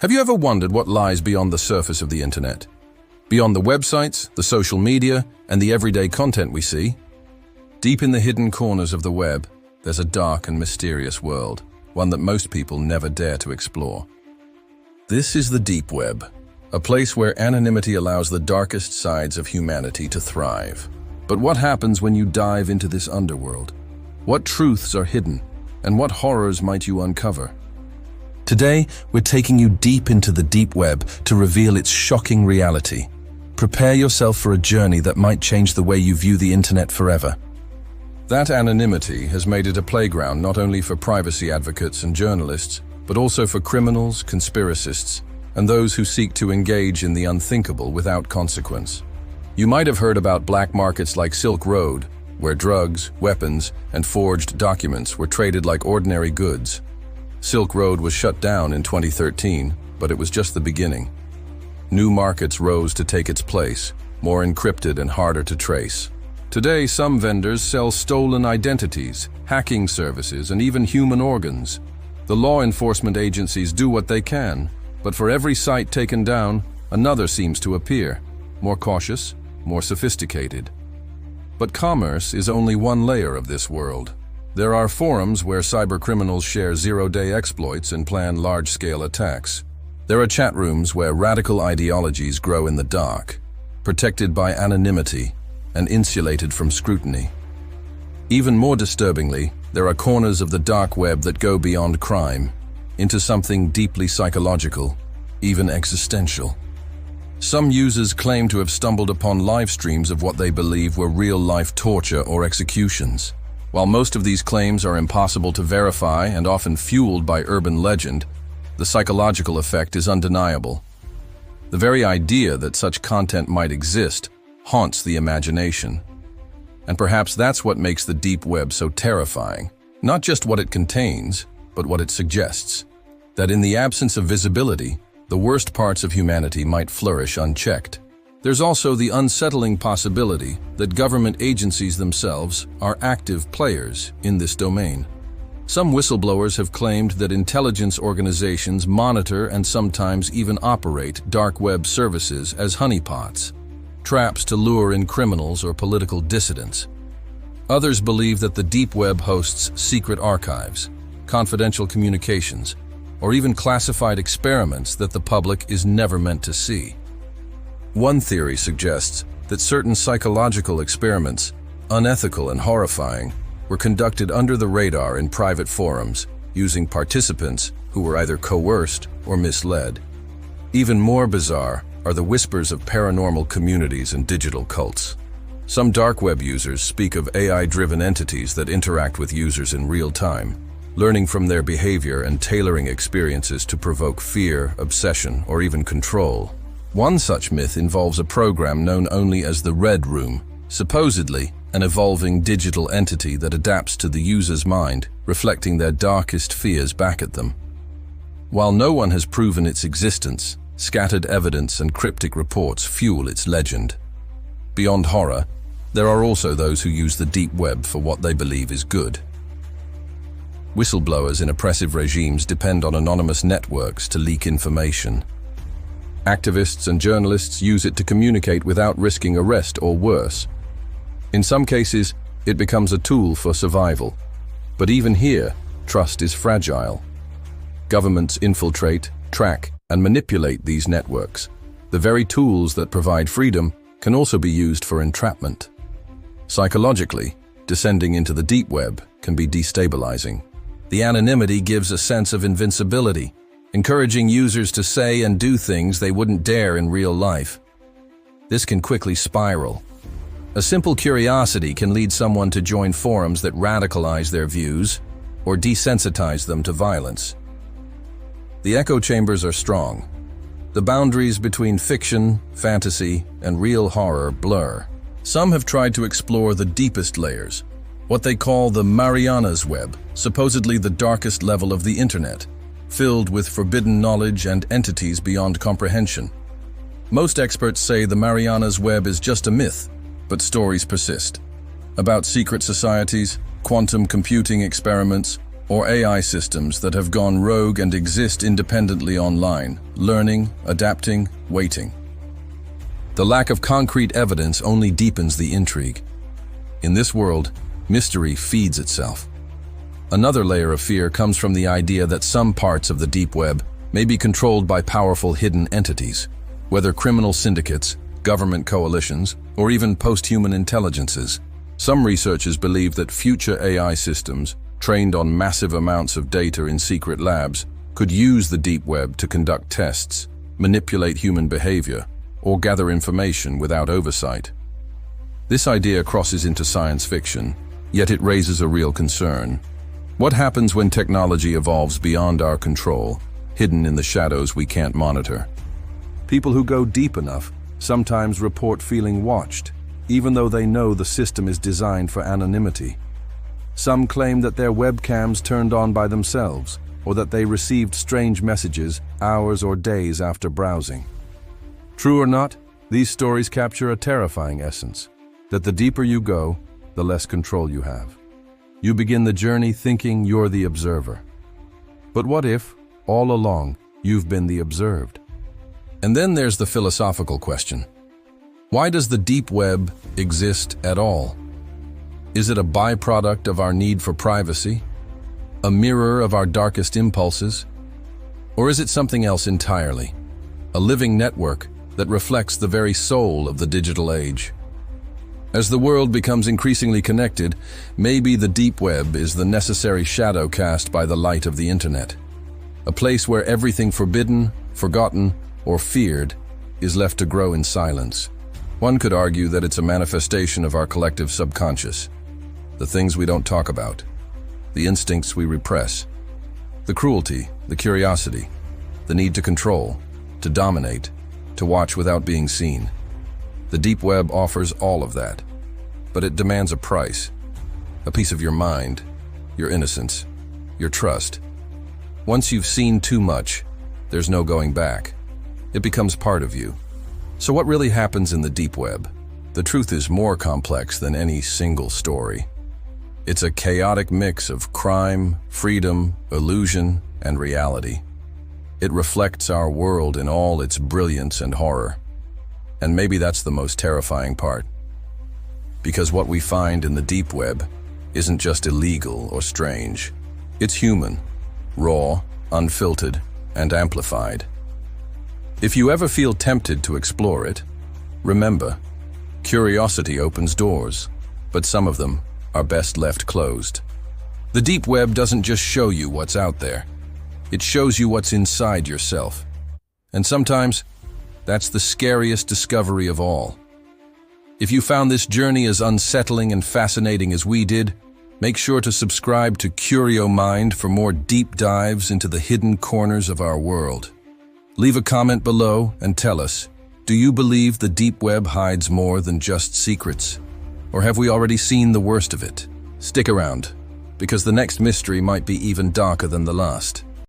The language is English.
Have you ever wondered what lies beyond the surface of the internet? Beyond the websites, the social media, and the everyday content we see? Deep in the hidden corners of the web, there's a dark and mysterious world, one that most people never dare to explore. This is the deep web, a place where anonymity allows the darkest sides of humanity to thrive. But what happens when you dive into this underworld? What truths are hidden, and what horrors might you uncover? Today, we're taking you deep into the deep web to reveal its shocking reality. Prepare yourself for a journey that might change the way you view the internet forever. That anonymity has made it a playground not only for privacy advocates and journalists, but also for criminals, conspiracists, and those who seek to engage in the unthinkable without consequence. You might have heard about black markets like Silk Road, where drugs, weapons, and forged documents were traded like ordinary goods. Silk Road was shut down in 2013, but it was just the beginning. New markets rose to take its place, more encrypted and harder to trace. Today, some vendors sell stolen identities, hacking services, and even human organs. The law enforcement agencies do what they can, but for every site taken down, another seems to appear, more cautious, more sophisticated. But commerce is only one layer of this world. There are forums where cybercriminals share zero-day exploits and plan large-scale attacks. There are chat rooms where radical ideologies grow in the dark, protected by anonymity and insulated from scrutiny. Even more disturbingly, there are corners of the dark web that go beyond crime, into something deeply psychological, even existential. Some users claim to have stumbled upon live streams of what they believe were real-life torture or executions. While most of these claims are impossible to verify and often fueled by urban legend, the psychological effect is undeniable. The very idea that such content might exist haunts the imagination. And perhaps that's what makes the deep web so terrifying. Not just what it contains, but what it suggests. That in the absence of visibility, the worst parts of humanity might flourish unchecked. There's also the unsettling possibility that government agencies themselves are active players in this domain. Some whistleblowers have claimed that intelligence organizations monitor and sometimes even operate dark web services as honeypots, traps to lure in criminals or political dissidents. Others believe that the deep web hosts secret archives, confidential communications, or even classified experiments that the public is never meant to see. One theory suggests that certain psychological experiments, unethical and horrifying, were conducted under the radar in private forums, using participants who were either coerced or misled. Even more bizarre are the whispers of paranormal communities and digital cults. Some dark web users speak of AI-driven entities that interact with users in real time, learning from their behavior and tailoring experiences to provoke fear, obsession, or even control. One such myth involves a program known only as the Red Room, supposedly an evolving digital entity that adapts to the user's mind, reflecting their darkest fears back at them. While no one has proven its existence, scattered evidence and cryptic reports fuel its legend. Beyond horror, there are also those who use the deep web for what they believe is good. Whistleblowers in oppressive regimes depend on anonymous networks to leak information. Activists and journalists use it to communicate without risking arrest or worse. In some cases, it becomes a tool for survival. But even here, trust is fragile. Governments infiltrate, track, and manipulate these networks. The very tools that provide freedom can also be used for entrapment. Psychologically, descending into the deep web can be destabilizing. The anonymity gives a sense of invincibility, encouraging users to say and do things they wouldn't dare in real life. This can quickly spiral. A simple curiosity can lead someone to join forums that radicalize their views or desensitize them to violence. The echo chambers are strong. The boundaries between fiction, fantasy, and real horror blur. Some have tried to explore the deepest layers, what they call the Mariana's Web, supposedly the darkest level of the internet, filled with forbidden knowledge and entities beyond comprehension. Most experts say the Mariana's Web is just a myth, but stories persist. About secret societies, quantum computing experiments, or AI systems that have gone rogue and exist independently online, learning, adapting, waiting. The lack of concrete evidence only deepens the intrigue. In this world, mystery feeds itself. Another layer of fear comes from the idea that some parts of the deep web may be controlled by powerful hidden entities, whether criminal syndicates, government coalitions, or even post-human intelligences. Some researchers believe that future AI systems, trained on massive amounts of data in secret labs, could use the deep web to conduct tests, manipulate human behavior, or gather information without oversight. This idea crosses into science fiction, yet it raises a real concern. What happens when technology evolves beyond our control, hidden in the shadows we can't monitor? People who go deep enough sometimes report feeling watched, even though they know the system is designed for anonymity. Some claim that their webcams turned on by themselves, or that they received strange messages hours or days after browsing. True or not, these stories capture a terrifying essence, that the deeper you go, the less control you have. You begin the journey thinking you're the observer. But what if, all along, you've been the observed? And then there's the philosophical question. Why does the deep web exist at all? Is it a byproduct of our need for privacy? A mirror of our darkest impulses? Or is it something else entirely? A living network that reflects the very soul of the digital age? As the world becomes increasingly connected, maybe the deep web is the necessary shadow cast by the light of the internet. A place where everything forbidden, forgotten, or feared is left to grow in silence. One could argue that it's a manifestation of our collective subconscious. The things we don't talk about, the instincts we repress, the cruelty, the curiosity, the need to control, to dominate, to watch without being seen. The deep web offers all of that, but it demands a price, a piece of your mind, your innocence, your trust. Once you've seen too much, there's no going back. It becomes part of you. So what really happens in the deep web? The truth is more complex than any single story. It's a chaotic mix of crime, freedom, illusion, and reality. It reflects our world in all its brilliance and horror. And maybe that's the most terrifying part. Because what we find in the deep web isn't just illegal or strange. It's human, raw, unfiltered, and amplified. If you ever feel tempted to explore it, remember, curiosity opens doors, but some of them are best left closed. The deep web doesn't just show you what's out there. It shows you what's inside yourself. And sometimes, that's the scariest discovery of all. If you found this journey as unsettling and fascinating as we did, make sure to subscribe to CurioMind for more deep dives into the hidden corners of our world. Leave a comment below and tell us, do you believe the deep web hides more than just secrets? Or have we already seen the worst of it? Stick around, because the next mystery might be even darker than the last.